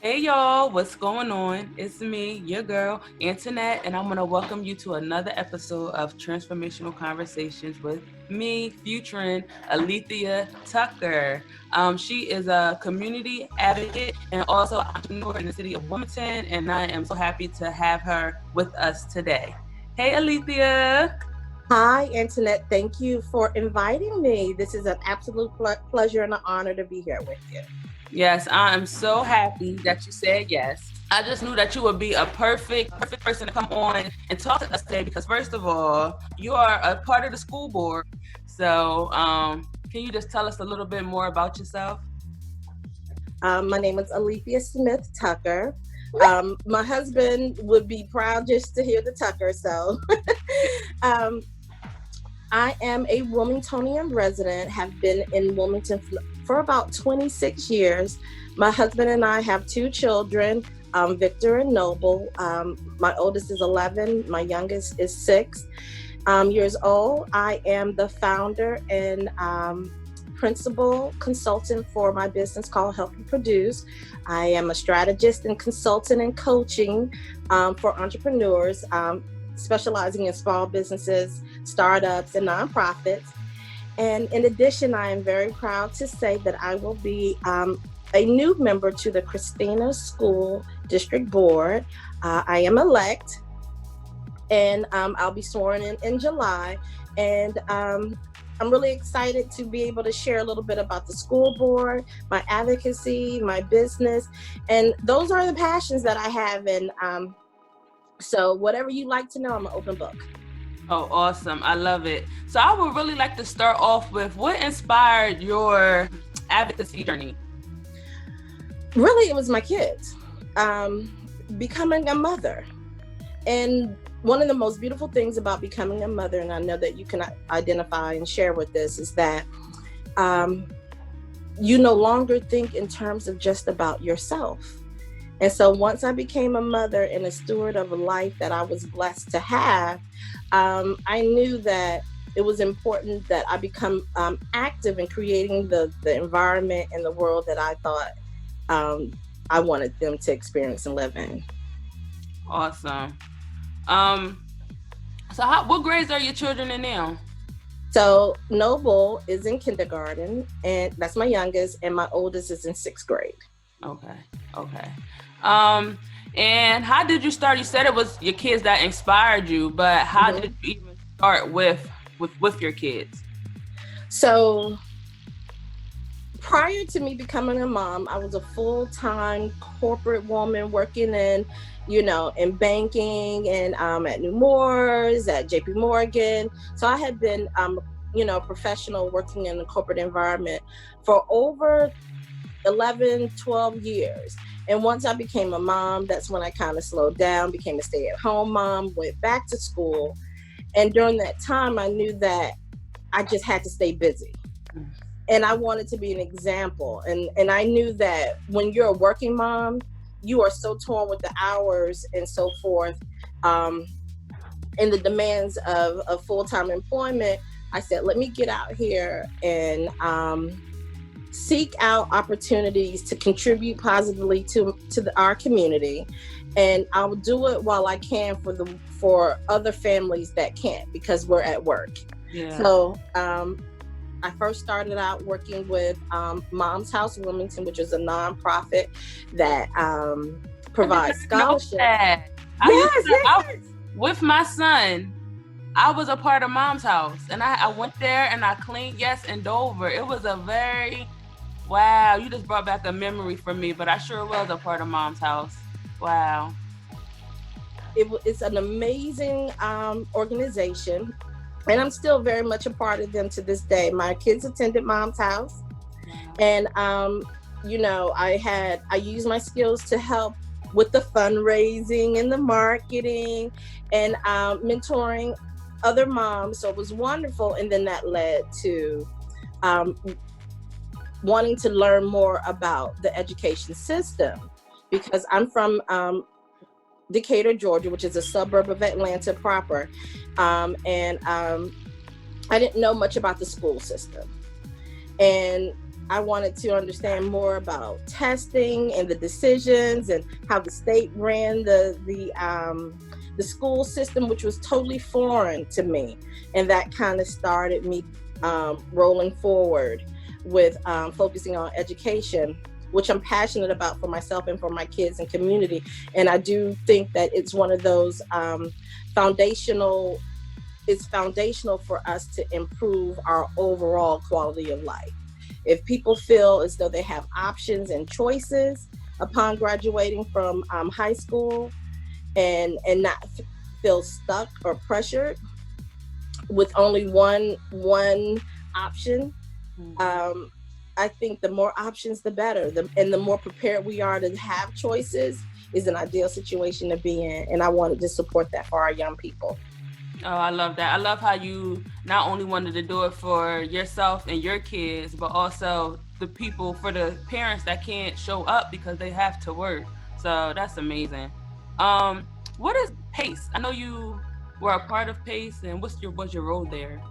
Hey y'all, what's going on? It's me, your girl, Antoinette, and I'm going to welcome you to another episode of Transformational Conversations with me, featuring Alethea Tucker. She is a community advocate and also an entrepreneur in the city of Wilmington, and I am so happy to have her with us today. Hey Alethea. Hi, Antoinette. Thank you for inviting me. This is an absolute pleasure and an honor to be here with you. Yes, I am so happy that you said yes. I just knew that you would be a perfect person to come on and talk to us today because first of all, you are a part of the school board. So can you just tell us a little bit more about yourself? My name is Alethea Smith-Tucker. My husband would be proud just to hear the Tucker. So I am a Wilmingtonian resident, have been in Wilmington for about 26 years. My husband and I have two children, Victor and Noble. My oldest is 11, my youngest is 6 years old. I am the founder and principal consultant for my business called Help You Produce. I am a strategist and consultant and coaching for entrepreneurs, specializing in small businesses, startups, and nonprofits. And in addition, I am very proud to say that I will be a new member to the Christina School District Board. I am elect, and I'll be sworn in July. And I'm really excited to be able to share a little bit about the school board, my advocacy, my business, and those are the passions that I have. And so whatever you'd like to know, I'm an open book. Oh, awesome. I love it. So I would really like to start off with what inspired your advocacy journey? Really, it was my kids. Becoming a mother. And one of the most beautiful things about becoming a mother, and I know that you can identify and share with this, is that you no longer think in terms of just about yourself. And so once I became a mother and a steward of a life that I was blessed to have, I knew that it was important that I become active in creating the environment and the world that I thought I wanted them to experience and live in. Awesome. So what grades are your children in now? So Noble is in kindergarten, and that's my youngest, and my oldest is in 6th grade. Okay. And how did you start? You said it was your kids that inspired you, but how did you even start with your kids? So prior to me becoming a mom, I was a full-time corporate woman working in banking and at New Moores, at JP Morgan. So I had been, professional working in the corporate environment for over 11, 12 years. And once I became a mom, that's when I kind of slowed down, became a stay-at-home mom, went back to school. And during that time, I knew that I just had to stay busy. And I wanted to be an example. And I knew that when you're a working mom, you are so torn with the hours and so forth, and the demands of full-time employment. I said, let me get out here and seek out opportunities to contribute positively to our community, and I'll do it while I can for other families that can't because we're at work. Yeah. So I first started out working with Mom's House Wilmington, which is a nonprofit that provides scholarships. Yes. With my son, I was a part of Mom's House, and I went there and I cleaned in Dover. It was a very wow, you just brought back a memory for me, but I sure was a part of Mom's House. Wow. It's an amazing organization, and I'm still very much a part of them to this day. My kids attended Mom's House, and I used my skills to help with the fundraising and the marketing and mentoring other moms. So it was wonderful, and then that led to wanting to learn more about the education system, because I'm from Decatur, Georgia, which is a suburb of Atlanta proper. And I didn't know much about the school system. And I wanted to understand more about testing and the decisions and how the state ran the school system, which was totally foreign to me. And that kind of started me rolling forward with focusing on education, which I'm passionate about for myself and for my kids and community. And I do think that it's one of those foundational for us to improve our overall quality of life. If people feel as though they have options and choices upon graduating from high school and not feel stuck or pressured with only one option, I think the more options, the better. And the more prepared we are to have choices is an ideal situation to be in. And I wanted to support that for our young people. Oh, I love that. I love how you not only wanted to do it for yourself and your kids, but also for the parents that can't show up because they have to work. So that's amazing. What is PACE? I know you were a part of PACE, and what's your role there?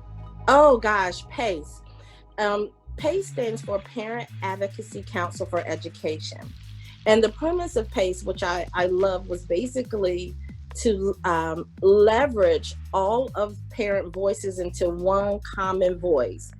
Oh gosh, PACE. PACE stands for Parent Advocacy Council for Education. And the premise of PACE, which I love, was basically to leverage all of parent voices into one common voice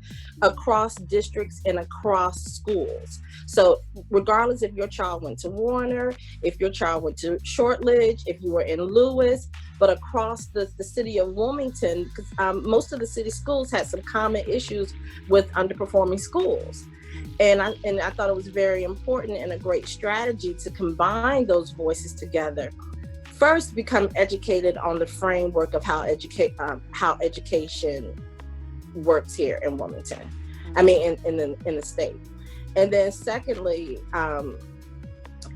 across districts and across schools. So regardless if your child went to Warner, if your child went to Shortridge, if you were in Lewis, but across the city of Wilmington, because most of the city schools had some common issues with underperforming schools. And I thought it was very important and a great strategy to combine those voices together. First, become educated on the framework of how education works here in Wilmington. I mean, in the state. And then secondly,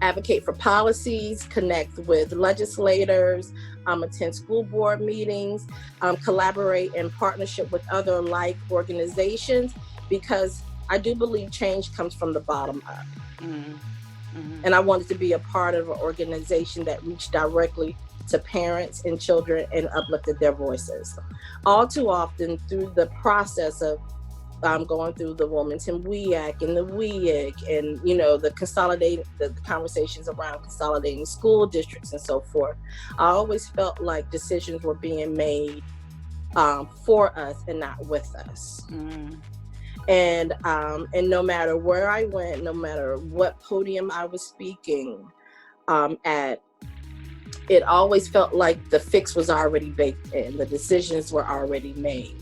advocate for policies, connect with legislators, attend school board meetings, collaborate in partnership with other like organizations, because I do believe change comes from the bottom up. And I wanted to be a part of an organization that reached directly to parents and children and uplifted their voices. All too often, through the process of going through the Wilmington WEAC and the WEIC and, the conversations around consolidating school districts and so forth, I always felt like decisions were being made for us and not with us. And no matter where I went, no matter what podium I was speaking at, it always felt like the fix was already baked in, the decisions were already made.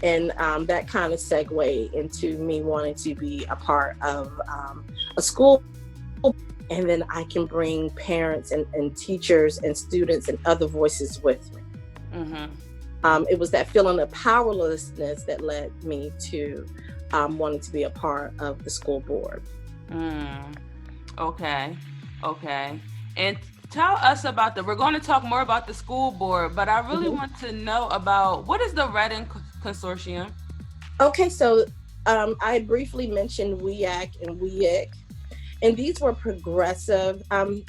And that kind of segued into me wanting to be a part of a school, and then I can bring parents and teachers and students and other voices with me. It was that feeling of powerlessness that led me to wanting to be a part of the school board. Okay. And tell us about we're going to talk more about the school board, but I really want to know about, what is the Ink Consortium? Okay, so I briefly mentioned WEAC and WEIC, and these were progressive in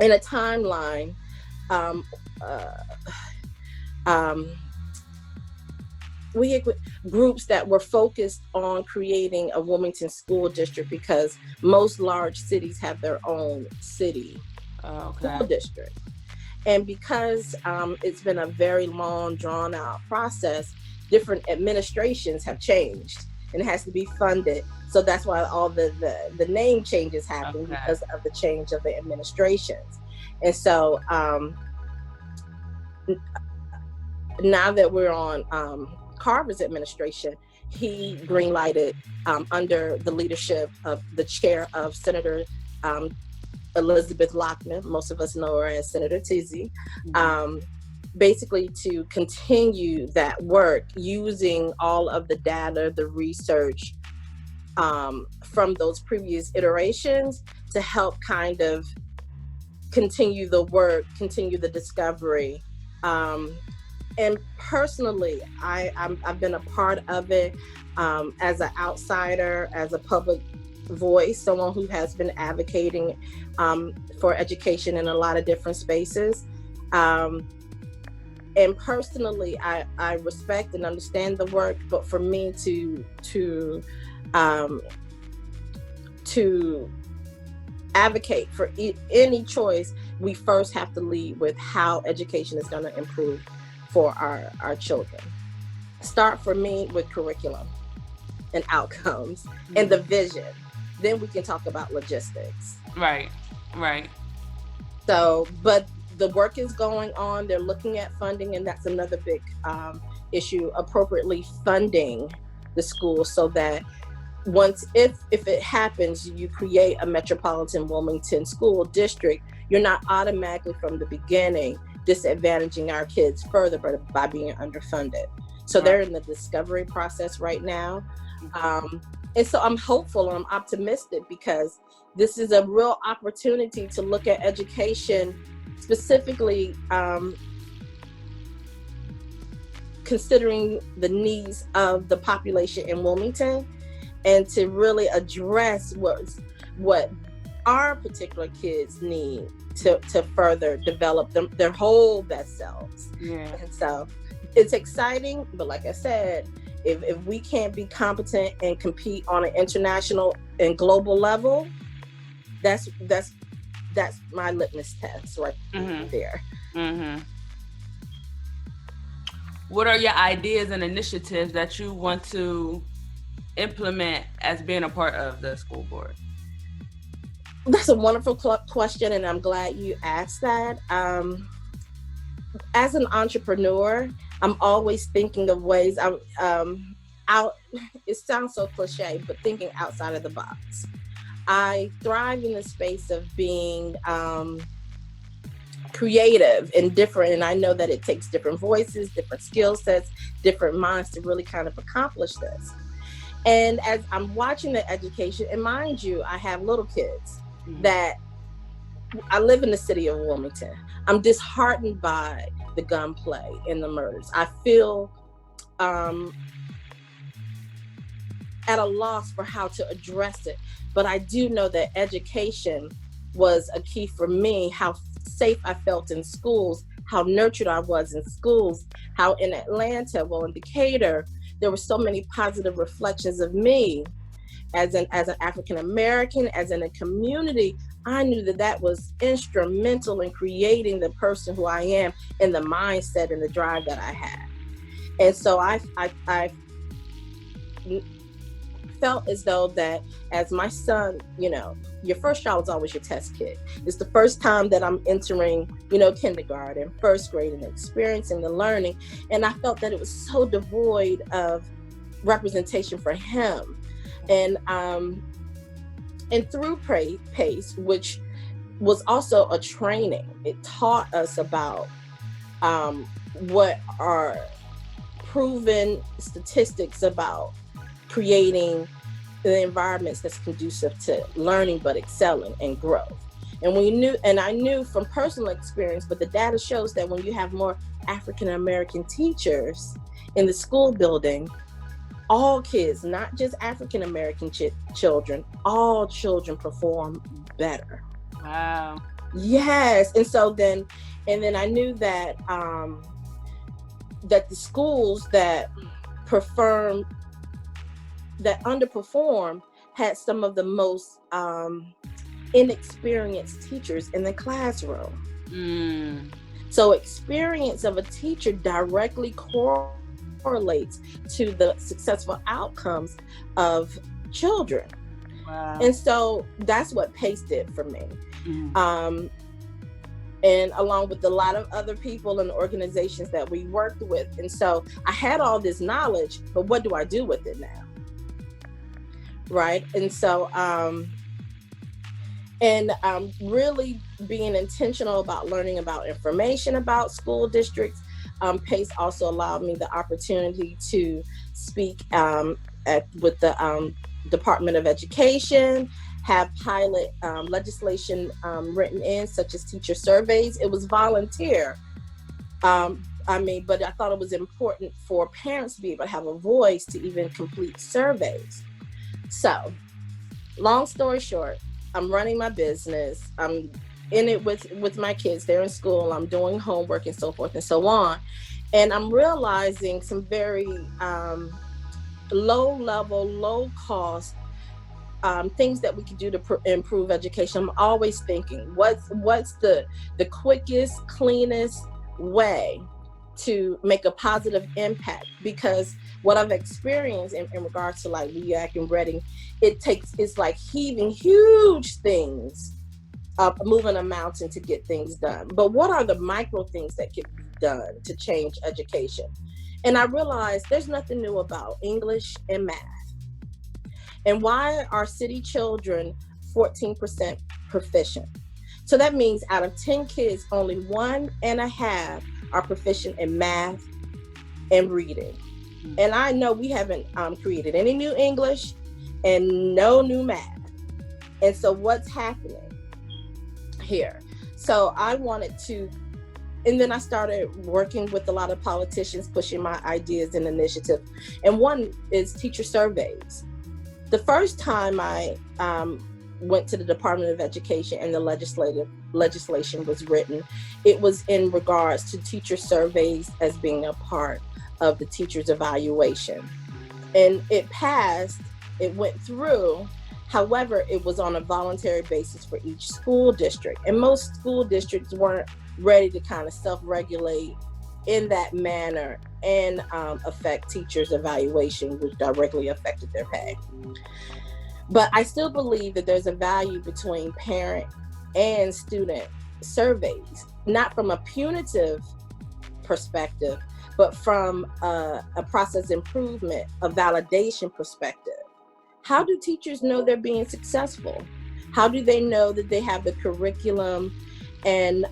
a timeline. WEIC groups that were focused on creating a Wilmington school district, because most large cities have their own city school district. And because it's been a very long, drawn out process, different administrations have changed and it has to be funded. So that's why all the name changes happen, because of the change of the administrations. And so now that we're on Carver's administration, he greenlighted under the leadership of the chair of Senator Elizabeth Lockman, most of us know her as Senator Tizzy, basically to continue that work using all of the data, the research from those previous iterations to help kind of continue the work, continue the discovery. And personally, I've been a part of it as an outsider, as a public voice, someone who has been advocating for education in a lot of different spaces. And personally, I respect and understand the work, but for me to to advocate for any choice, we first have to lead with how education is going to improve for our children. Start for me with curriculum and outcomes and the vision. Then we can talk about logistics. Right. So, but the work is going on. They're looking at funding, and that's another big issue, appropriately funding the schools so that if it happens, you create a metropolitan Wilmington school district, you're not automatically from the beginning disadvantaging our kids further by being underfunded. So they're in the discovery process right now. And so I'm hopeful and I'm optimistic because this is a real opportunity to look at education specifically considering the needs of the population in Wilmington, and to really address what our particular kids need to further develop their whole best selves. Yeah. And so it's exciting, but like I said, if we can't be competent and compete on an international and global level, that's my litmus test right there. What are your ideas and initiatives that you want to implement as being a part of the school board? That's a wonderful question, and I'm glad you asked that. As an entrepreneur, I'm always thinking of ways. It sounds so cliche, but thinking outside of the box. I thrive in the space of being creative and different, and I know that it takes different voices, different skill sets, different minds to really kind of accomplish this. And as I'm watching the education, and mind you, I have little kids that I live in the city of Wilmington. I'm disheartened by the gunplay and the murders. I feel at a loss for how to address it. But I do know that education was a key for me, how safe I felt in schools, how nurtured I was in schools, how in Atlanta, in Decatur, there were so many positive reflections of me as an African American, as in a community. I knew that was instrumental in creating the person who I am and the mindset and the drive that I had. And so I felt as though that as my son, your first child is always your test kit. It's the first time that I'm entering, kindergarten, first grade, and experiencing the learning. And I felt that it was so devoid of representation for him. And through PACE, which was also a training, it taught us about what are proven statistics about creating the environments that's conducive to learning but excelling and growth. And I knew from personal experience, but the data shows that when you have more African American teachers in the school building, all kids, not just African American children, all children perform better. Wow. Yes. And so then I knew that that the schools that underperformed had some of the most inexperienced teachers in the classroom. So experience of a teacher directly correlates to the successful outcomes of children. Wow. And so that's what PACE did for me. And along with a lot of other people and organizations that we worked with. And so I had all this knowledge, but what do I do with it now? Right. And so, really being intentional about learning about information about school districts. PACE also allowed me the opportunity to speak with the Department of Education, have pilot legislation written in, such as teacher surveys. It was volunteer. But I thought it was important for parents to be able to have a voice to even complete surveys. So, long story short, I'm running my business. I'm in it with my kids. They're in school. I'm doing homework and so forth and so on. And I'm realizing some very low level, low cost things that we can do to improve education. I'm always thinking, what's the quickest, cleanest way to make a positive impact? Because what I've experienced in regards to like WEAC and Reading, it's like heaving huge things up, moving a mountain to get things done. But what are the micro things that can be done to change education? And I realized there's nothing new about English and math. And why are city children 14% proficient? So that means out of 10 kids, only 1.5 are proficient in math and reading. And I know we haven't created any new English and no new math. And so what's happening here? So I wanted to, and then I started working with a lot of politicians, pushing my ideas and initiatives. And one is teacher surveys. The first time I went to the Department of Education and the legislation was written, it was in regards to teacher surveys as being a part of the teacher's evaluation. And it passed, it went through. However, it was on a voluntary basis for each school district. And most school districts weren't ready to kind of self-regulate in that manner and affect teachers' evaluation, which directly affected their pay. But I still believe that there's a value between parent and student surveys, not from a punitive perspective, but from a process improvement, a validation perspective. How do teachers know they're being successful? How do they know that they have the curriculum and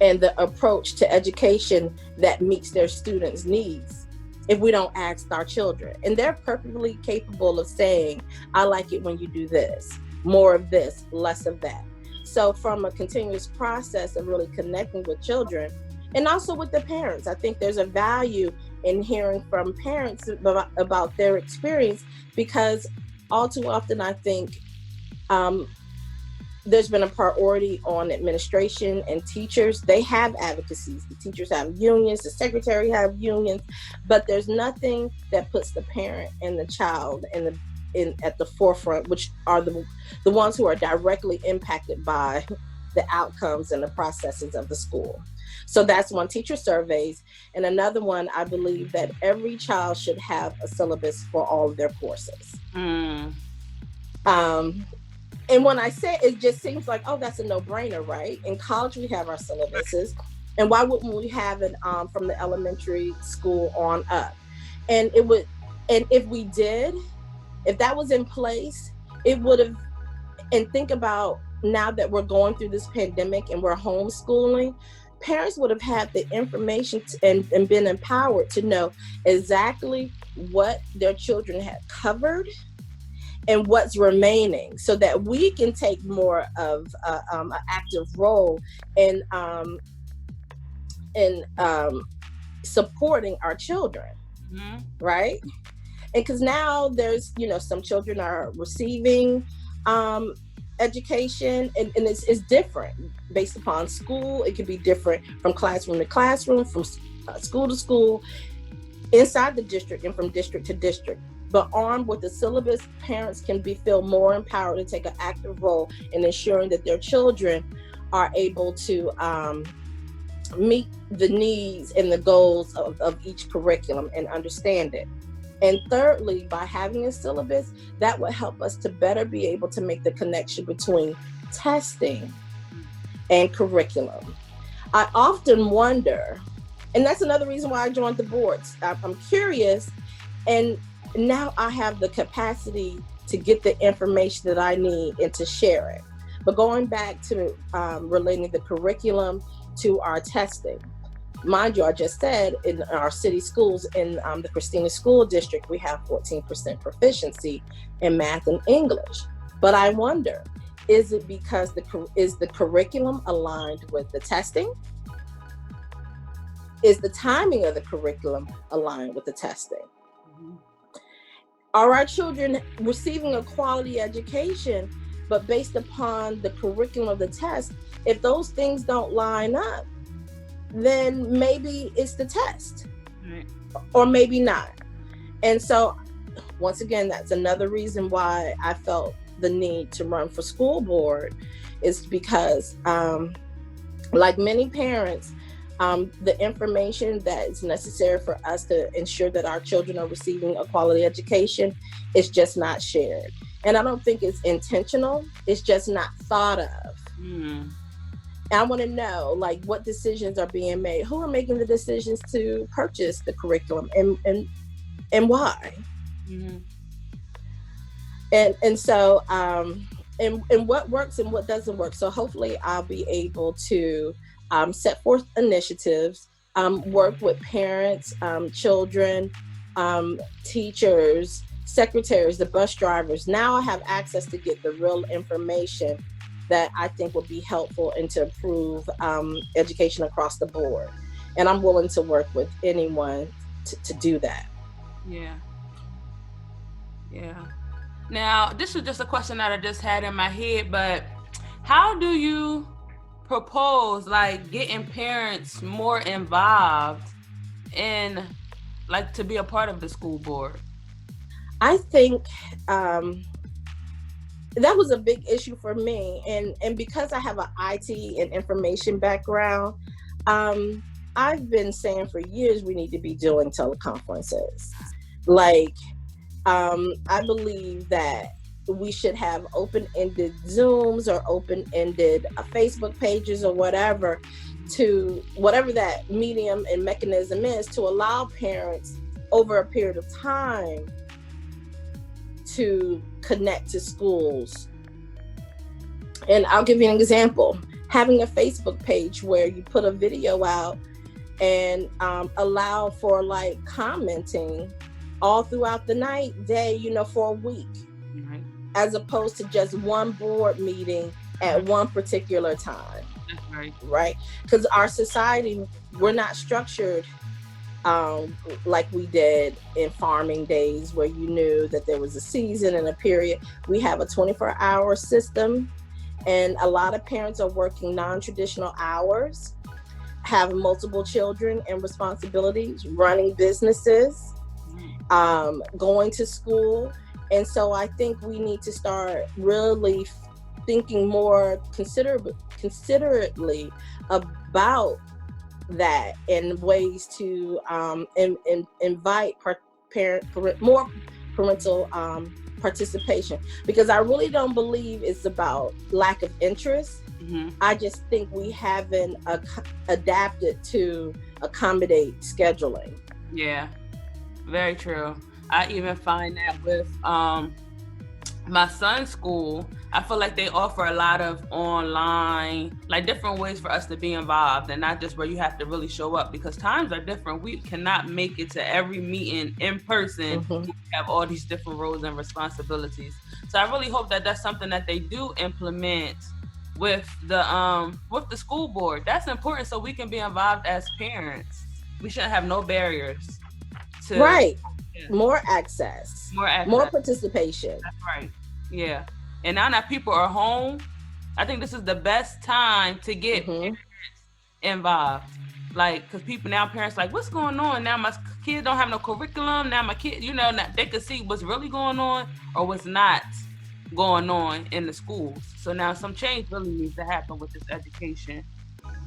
the approach to education that meets their students' needs if we don't ask our children? And they're perfectly capable of saying, I like it when you do this, more of this, less of that. So from a continuous process of really connecting with children and also with the parents, I think there's a value in hearing from parents about their experience, because all too often I think there's been a priority on administration and teachers. They have advocacies. The teachers have unions, the secretary have unions, but there's nothing that puts the parent and the child at the forefront, which are the ones who are directly impacted by the outcomes and the processes of the school. So that's one, teacher surveys. And another one, I believe that every child should have a syllabus for all of their courses. And when I say it, just seems like, oh, that's a no-brainer, right? In college, we have our syllabuses. And why wouldn't we have it from the elementary school on up? And if we did, if that was in place, it would have, and think about now that we're going through this pandemic and we're homeschooling, parents would have had the information and been empowered to know exactly what their children had covered and what's remaining, so that we can take more of an active role in supporting our children, right? And because now there's, some children are receiving education, and it's different based upon school. It can be different from classroom to classroom, from school to school, inside the district and from district to district. But armed with the syllabus, parents can feel more empowered to take an active role in ensuring that their children are able to meet the needs and the goals of each curriculum and understand it. And thirdly, by having a syllabus, that will help us to better be able to make the connection between testing and curriculum. I often wonder, and that's another reason why I joined the boards. I'm curious, and now I have the capacity to get the information that I need and to share it. But going back to relating the curriculum to our testing, mind you, I just said in our city schools, in the Christina School District, we have 14% proficiency in math and English. But I wonder, is it because is the curriculum aligned with the testing? Is the timing of the curriculum aligned with the testing? Are our children receiving a quality education, but based upon the curriculum of the test? If those things don't line up, then maybe it's the test, or maybe not. And so once again, that's another reason why I felt the need to run for school board, is because like many parents, the information that is necessary for us to ensure that our children are receiving a quality education is just not shared. And I don't think it's intentional. It's just not thought of. And I want to know, like, what decisions are being made? Who are making the decisions to purchase the curriculum, and why? And so and what works and what doesn't work. So hopefully I'll be able to set forth initiatives, work with parents, children, teachers, secretaries, the bus drivers. Now I have access to get the real information that I think will be helpful and to improve education across the board. And I'm willing to work with anyone to do that. Yeah. Now, this was just a question that I just had in my head, but how do you propose, like, getting parents more involved in, like, to be a part of the school board? I think that was a big issue for me. And because I have an IT and information background, I've been saying for years we need to be doing teleconferences. Like, I believe that we should have open-ended Zooms or open-ended Facebook pages or whatever, to whatever that medium and mechanism is, to allow parents over a period of time to connect to schools. And I'll give you an example. Having a Facebook page where you put a video out and allow for, like, commenting all throughout the day, for a week, as opposed to just one board meeting at one particular time. Right? Because our society, we're not structured like we did in farming days, where you knew that there was a season and a period. We have a 24-hour system, and a lot of parents are working non-traditional hours, have multiple children and responsibilities, running businesses, going to school. And so I think we need to start really thinking more considerately about that, and ways to invite more parental participation, because I really don't believe it's about lack of interest. I just think we haven't adapted to accommodate scheduling. Yeah, very true. I even find that with my son's school, I feel like they offer a lot of online, like, different ways for us to be involved, and not just where you have to really show up, because times are different. We cannot make it to every meeting in person. We have all these different roles and responsibilities. So I really hope that that's something that they do implement with the school board. That's important, so we can be involved as parents. We shouldn't have no barriers to more access, more participation. That's right. Yeah. And now that people are home, I think this is the best time to get parents involved. Like, because parents like, what's going on? Now my kids don't have no curriculum. Now my kids, they could see what's really going on or what's not going on in the schools. So now some change really needs to happen with this education.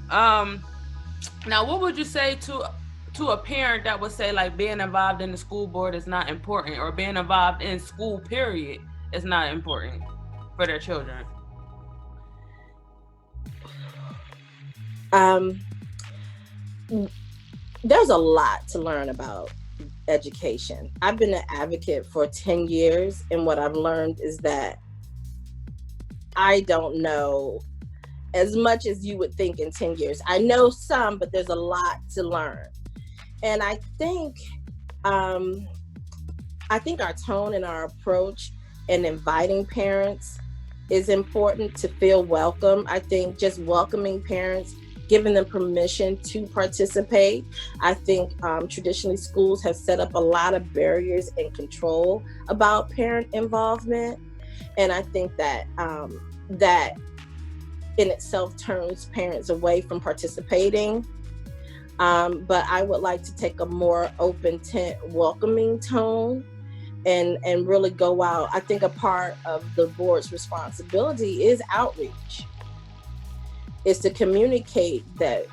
Now, what would you say to a parent that would say, like, being involved in the school board is not important, or being involved in school period is not important for their children? There's a lot to learn about education. I've been an advocate for 10 years, and what I've learned is that I don't know as much as you would think in 10 years. I know some, but there's a lot to learn. And I think our tone and our approach in inviting parents is important, to feel welcome. I think just welcoming parents, giving them permission to participate. I think traditionally schools have set up a lot of barriers and control about parent involvement. And I think that that in itself turns parents away from participating. But I would like to take a more open tent, welcoming tone, and really go out. I think a part of the board's responsibility is outreach. Is to communicate that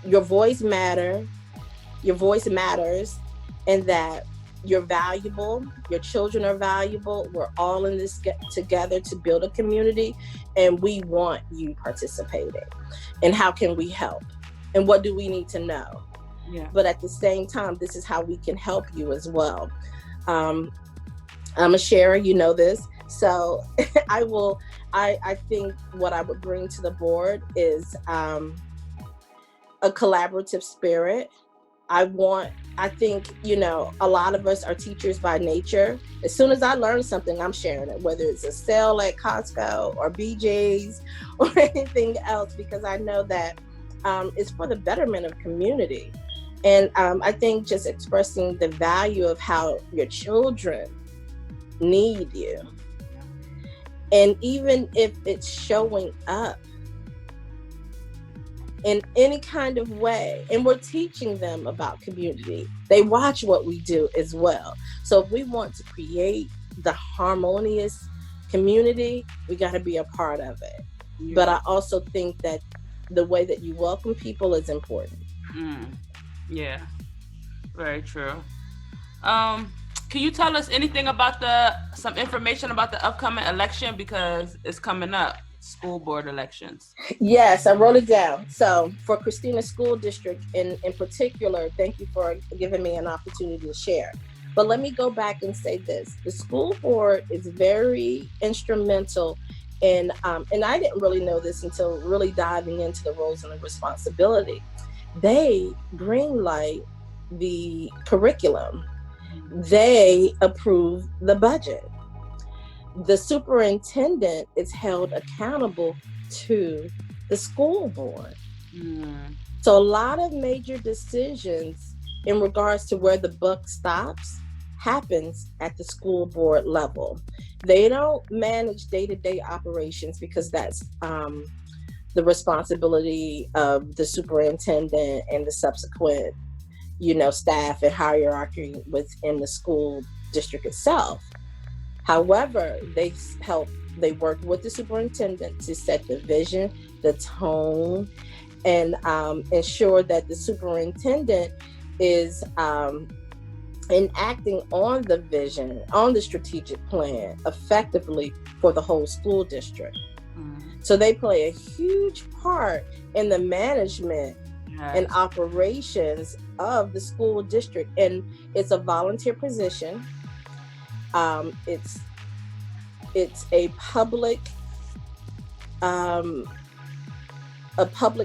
your voice matters, and that you're valuable, your children are valuable. We're all in this together to build a community, and we want you participating. And how can we help? And what do we need to know? Yeah. But at the same time, this is how we can help you as well. I'm a sharer, you know this. So I think what I would bring to the board is a collaborative spirit. I think, a lot of us are teachers by nature. As soon as I learn something, I'm sharing it, whether it's a sale at Costco or BJ's or anything else, because I know that it's for the betterment of community. And I think just expressing the value of how your children need you. And even if it's showing up in any kind of way, and we're teaching them about community, they watch what we do as well. So if we want to create the harmonious community, we got to be a part of it. Yeah. But I also think that the way that you welcome people is important. Yeah, very true. Can you tell us anything about some information about the upcoming election, because it's coming up, school board elections? Yes, I wrote it down. So for Christina School District in particular, thank you for giving me an opportunity to share. But let me go back and say this. The school board is very instrumental in, and I didn't really know this until really diving into the roles and the responsibility. They greenlight the curriculum. They approve the budget. The superintendent is held accountable to the school board. So a lot of major decisions in regards to where the buck stops happens at the school board level. They don't manage day-to-day operations, because that's the responsibility of the superintendent and the subsequent staff and hierarchy within the school district itself. However, they work with the superintendent to set the vision, the tone, and ensure that the superintendent is enacting on the vision, on the strategic plan effectively for the whole school district. So they play a huge part in the management and operations of the school district. And it's a volunteer position. It's a public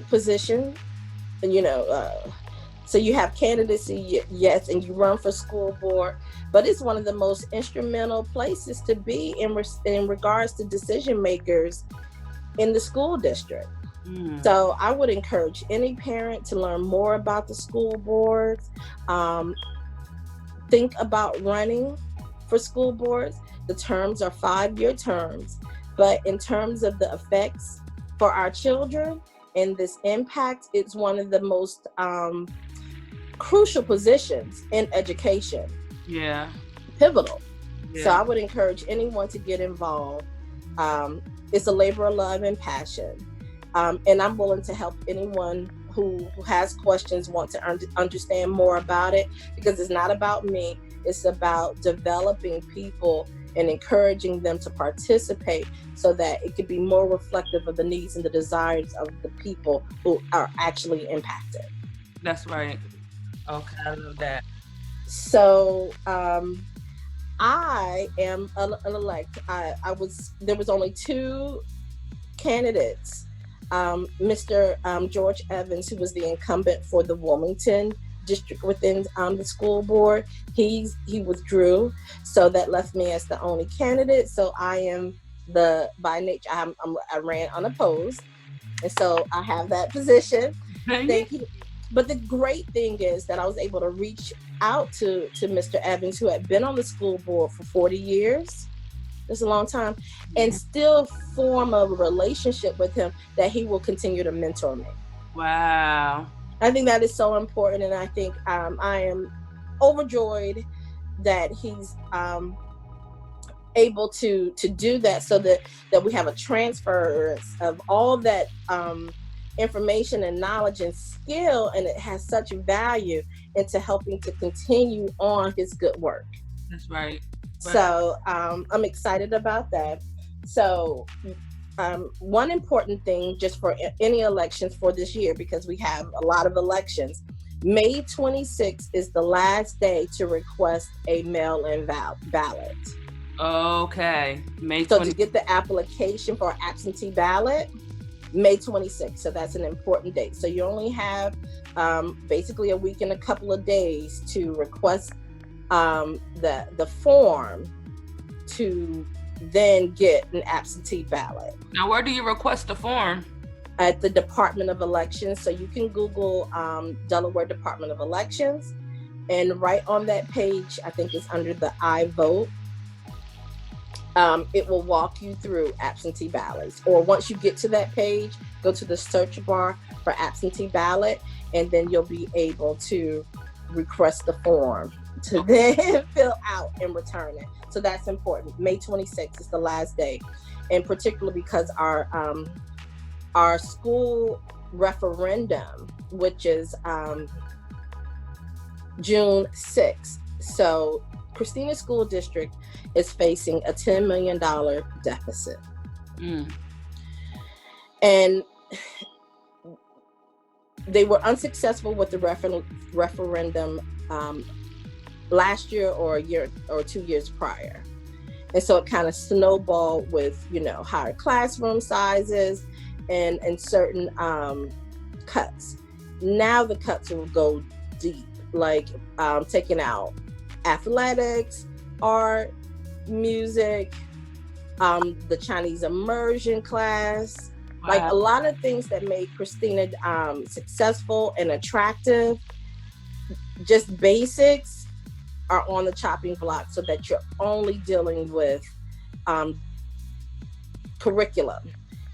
position, and so you have candidacy, yes, and you run for school board, but it's one of the most instrumental places to be in regards to decision makers in the school district. So I would encourage any parent to learn more about the school boards. Think about running for school boards. The terms are 5-year terms, but in terms of the effects for our children and this impact, it's one of the most crucial positions in education. Yeah. Pivotal. Yeah. So I would encourage anyone to get involved. It's a labor of love and passion. And I'm willing to help anyone who has questions, want to understand more about it, because it's not about me. It's about developing people and encouraging them to participate so that it could be more reflective of the needs and the desires of the people who are actually impacted. That's right. Okay, I love that. So I am an elect. There was only 2 candidates. Mr. George Evans, who was the incumbent for the Wilmington district within the school board, he withdrew, so that left me as the only candidate. So I am by nature I ran unopposed, and so I have that position. Thank you. But the great thing is that I was able to reach out to Mr. Evans, who had been on the school board for 40 years. That's a long time, and still form a relationship with him that he will continue to mentor me. Wow. I think that is so important, and I think I am overjoyed that he's able to do that, so that we have a transference of all that information and knowledge and skill, and it has such value into helping to continue on his good work. That's right. So I'm excited about that. So one important thing just for any elections for this year, because we have a lot of elections, May 26th is the last day to request a mail-in ballot. Okay. So to get the application for absentee ballot, May 26th. So that's an important date. So you only have basically a week and a couple of days to request the form to then get an absentee ballot. Now, where do you request the form? At the Department of Elections. So you can Google Delaware Department of Elections, and right on that page, I think it's under the I vote. It will walk you through absentee ballots. Or once you get to that page, go to the search bar for absentee ballot, and then you'll be able to request the form to then fill out and return it. So that's important. May 26th is the last day, and particularly because our school referendum, which is June 6th. So Christina School District is facing a $10 million deficit. And they were unsuccessful with the referendum last year or a year or 2 years prior. And so it kind of snowballed with, higher classroom sizes and certain cuts. Now the cuts will go deep, like taking out athletics, art, music, the Chinese immersion class, like a lot of things that made Christina successful and attractive. Just basics are on the chopping block, so that you're only dealing with curriculum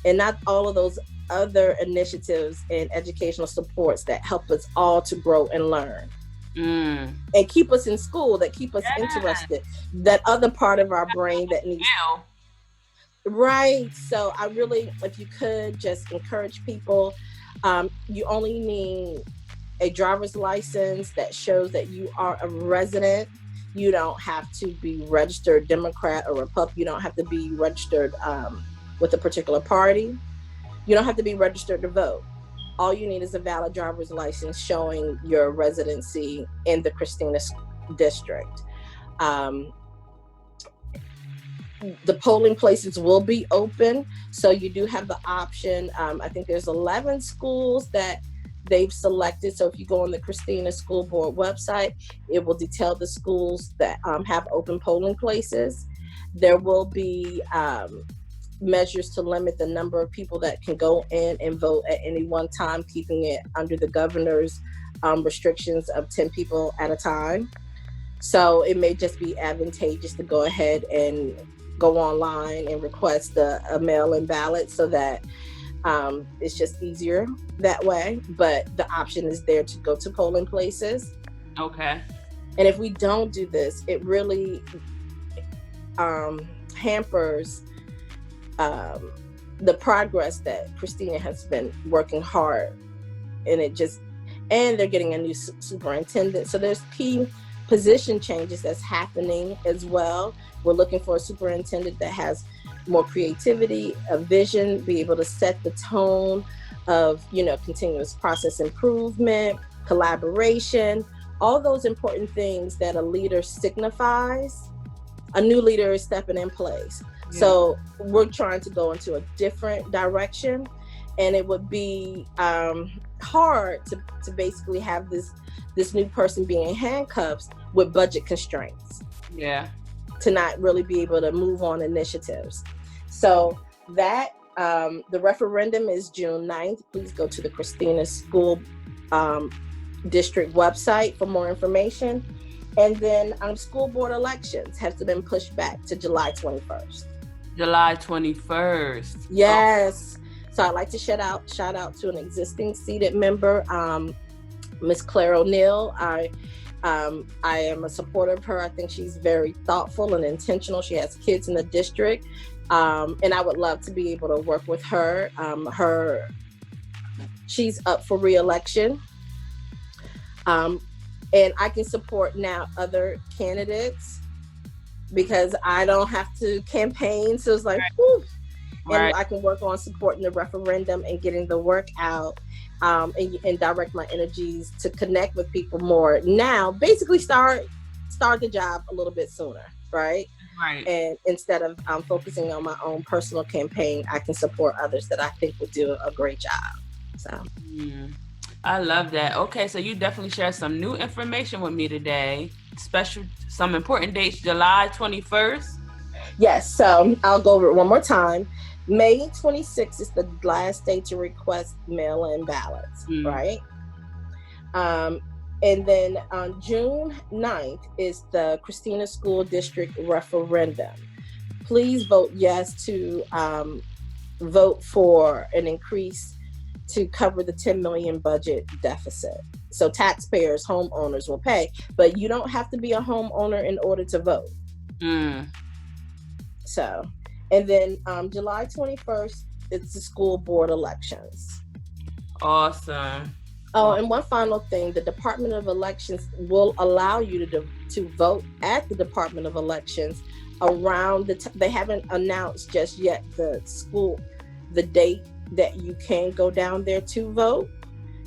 and not all of those other initiatives and educational supports that help us all to grow and learn. And keep us in school, that keep us interested, that other part of our brain that needs. Right. So I really, if you could just encourage people, you only need a driver's license that shows that you are a resident. You don't have to be registered Democrat or Republican. You don't have to be registered with a particular party. You don't have to be registered to vote. All you need is a valid driver's license showing your residency in the Christina district. The polling places will be open, so you do have the option. I think there's 11 schools that they've selected. So if you go on the Christina School Board website, it will detail the schools that have open polling places. There will be measures to limit the number of people that can go in and vote at any one time, keeping it under the governor's restrictions of 10 people at a time. So it may just be advantageous to go ahead and go online and request a mail-in ballot, so that it's just easier that way. But the option is there to go to polling places. Okay. And if we don't do this, it really hampers the progress that Christina has been working hard, and they're getting a new superintendent. So there's key position changes that's happening as well. We're looking for a superintendent that has more creativity, a vision, be able to set the tone of, continuous process improvement, collaboration, all those important things that a leader signifies. A new leader is stepping in place. Yeah. So we're trying to go into a different direction, and it would be hard to basically have this new person being in handcuffs with budget constraints. Yeah. To not really be able to move on initiatives. So that the referendum is June 9th. Please go to the Christina School District website for more information. And then school board elections have been pushed back to July 21st. July 21st. Yes. Oh. So I'd like to shout out to an existing seated member, Miss Claire O'Neill. I am a supporter of her. I think she's very thoughtful and intentional. She has kids in the district. And I would love to be able to work with her. She's up for re-election. And I can support now other candidates because I don't have to campaign. So it's like, whew. And I can work on supporting the referendum and getting the work out, and direct my energies to connect with people more. Now, basically start the job a little bit sooner, right? Right. And instead of focusing on my own personal campaign, I can support others that I think will do a great job. So. I love that. Okay, so you definitely shared some new information with me today. Some important dates, July 21st. Yes, so I'll go over it one more time. May 26th is the last day to request mail-in ballots, right? And then on June 9th is the Christina School District referendum. Please vote yes to vote for an increase to cover the 10 million budget deficit. So taxpayers, homeowners will pay, but you don't have to be a homeowner in order to vote. So, and then July 21st, it's the school board elections. Awesome. Oh, and one final thing, the Department of Elections will allow you to vote at the Department of Elections around they haven't announced just yet the date that you can go down there to vote.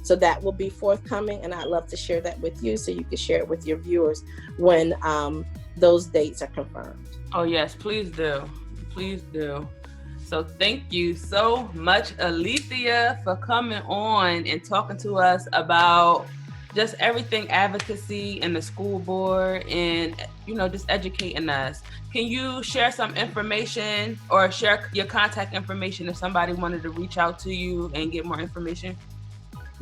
So that will be forthcoming, and I'd love to share that with you so you can share it with your viewers when those dates are confirmed. Oh yes, please do. Please do. So thank you so much, Alethea, for coming on and talking to us about just everything advocacy and the school board and, just educating us. Can you share some information or share your contact information if somebody wanted to reach out to you and get more information?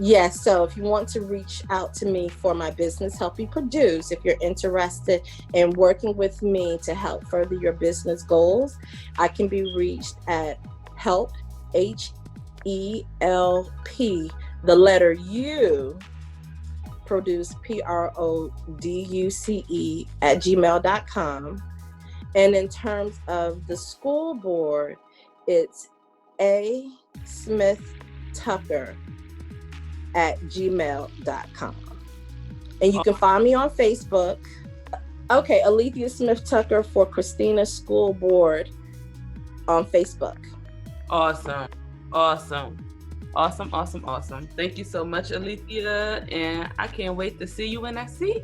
Yes, so if you want to reach out to me for my business, Help You Produce, if you're interested in working with me to help further your business goals, I can be reached at help, HELP, the letter U, produce, PRODUCE, at gmail.com. And in terms of the school board, it's A. Smith-Tucker at gmail.com. And you can find me on Facebook. Okay, Alethea Smith-Tucker for Christina School Board on Facebook. Awesome. Thank you so much, Alethea, and I can't wait to see you when I see.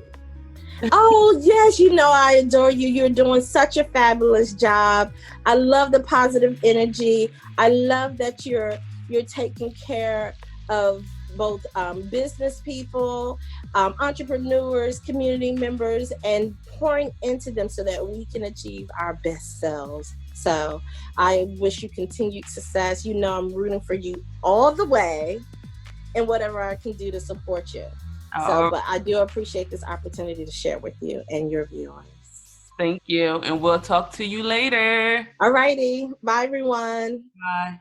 Oh, yes, I adore you. You're doing such a fabulous job. I love the positive energy. I love that you're taking care of both business people, entrepreneurs, community members, and pouring into them so that we can achieve our best selves. So I wish you continued success. I'm rooting for you all the way and whatever I can do to support you. But I do appreciate this opportunity to share with you and your viewers. Thank you. And we'll talk to you later. All righty. Bye, everyone. Bye.